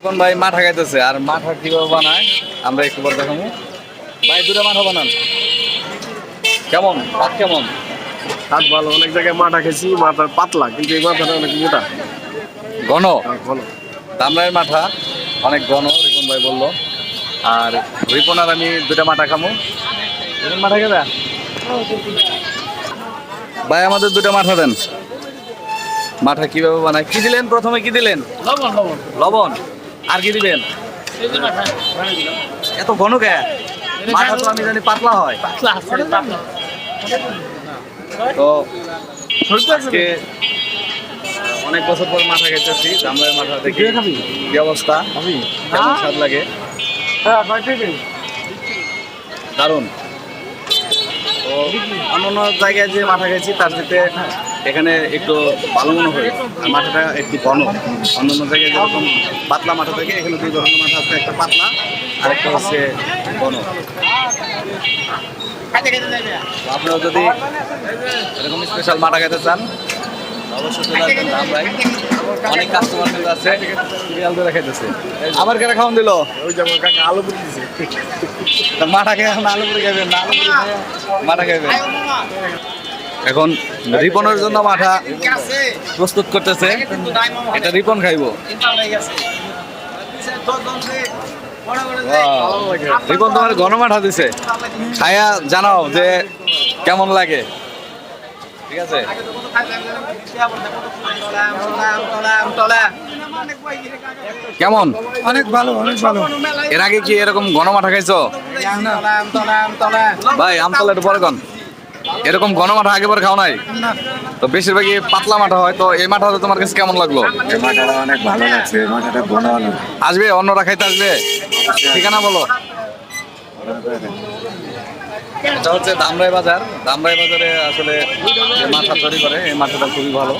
এখন ভাই মাঠা খাইতেছে আর মাঠা কিভাবে বানায় আমরা একটু পর দেখাবো। ভাই দুটো মাঠা বানান কেমন কাঠ কেমন? কাঠ ভালো, অনেক জায়গায় মাঠা খেয়েছি, মাথার পাতলা কিন্তু এই মাথাটা অনেক মোটা ঘন ঘন। দামরাইয়ের মাঠা অনেক ঘন রিপন ভাই বললো। আর রিপন আর আমি দুটা মাঠা খামো। রিপন মাঠা খেবে ভাই আমাদের দুটা মাঠা দেন। মাঠা কিভাবে বানায়? কি দিলেন প্রথমে? কি দিলেন? লবণ লবণ লবণ। আর কি দিবেন? এত ঘন কে? মাঠা তো আমি জানি পাতলা হয়। তো আজকে অনেক বছর পর মাঠা খেতেছি। দামরাইয়ের মাঠা দেখি কি অবস্থা, কেমন স্বাদ লাগে। দারুণ। তো অন্য জায়গায় যে মাঠা খেয়েছি তার সাথে এখানে একটু ভালো মনে হয়। আর মাথাটা একটু ঘন। অন্যান্য জায়গায় যেরকম পাতলা মাথা থাকে, এখানে দুই ধরনের মাথা আছে, একটা পাতলা আর একটা হচ্ছে ঘন। আপনারা যদি এরকম স্পেশাল মাঠা খেতে চান অবশ্যই চলে আসবেন দামরাই। অনেক কাস্টমার কিন্তু আছে সিরিয়াল ধরে খাইতেছে। আবার কেন খাওয়ান দিল? ওই যেমন কাকা আলু পুরি দিছে। মাঠা খেয়ে এখন আলু পুরি খাইবেন না? আলু পুরি খেয়ে মাঠা খাইবেন। এখন রিপনের জন্য মাঠা প্রস্তুত করতেছে। এটা রিপন খাইবো। রিপন তোমার ঘন মাঠা দিছে, খায়া জানাও যে কেমন লাগে। ঠিক আছে। কেমন? অনেক ভালো, অনেক ভালো। এর আগে কি এরকম ঘন মাঠা খাইছো? ভাই আমতলা একটু পরে কন। এরকম ঘন মাঠা আগে পরে খাও নাই তো? বেশিরভাগই পাতলা মাঠা হয়। তো এই মাঠাটা তোমার কাছে কেমন লাগলো? এই মাথাটা অনেক ভালো লাগছে, মাথাটা ঘন ভালো। আসবে অন্যরা খাইতে আসবে? ঠিকানা বলো। এটা হচ্ছে দামরাই বাজার। দামরাই বাজারে আসলে যে মাথা তৈরি করে এই মাথাটা খুবই ভালো।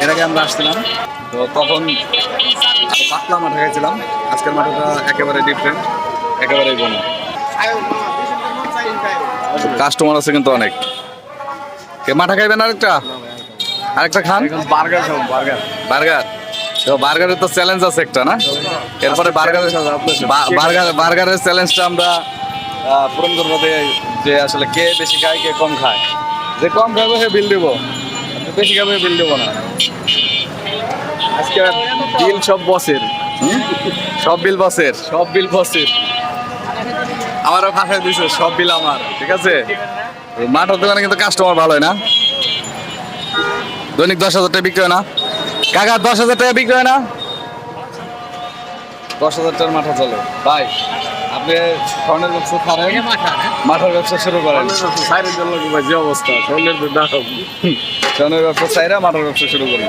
এর আগে আমরা আসছিলাম তো তখন আরো পাতলা মাথা খাইছিলাম। আজকের মাথাটা একেবারে ডিফারেন্ট, একেবারেই বনো। কাস্টমার আছে কিন্তু অনেক। কে মাথা খাইবেন? আরেকটা খান। বার্গার খাও, বার্গার। বার্গার। তো বার্গারের তো চ্যালেঞ্জ আছে একটা না? এরপরে বার্গারের চ্যালেঞ্জটা আমরা পূরণ করবো যে আসলে কে বেশি খায় কে কম খায়। যে কম খাবে সে বিল দিব, বেশি খাবে বিল দিব না। আজকে বিল সব বসের, সব বিল বসের। সব বিল বসের। আমারও ফাঁসাই দিছে, সব বিল আমার। ঠিক আছে। মাঠের দোকানে কিন্তু কাস্টমার ভালো হয় না। দৈনিক 10,000 টাকা বিক্রি হয় না কাকা? 10,000 টাকা বিক্রি হয় না? 10,000 টাকার মাঠা চলে ভাই। আপনি স্বর্ণের ব্যবসা ছাড়েন, মাঠার ব্যবসা শুরু করেন। সাইরের জন্য যে অবস্থা, স্বর্ণের দাম। স্বর্ণের ব্যবসা চাইরা মাঠার ব্যবসা শুরু করি।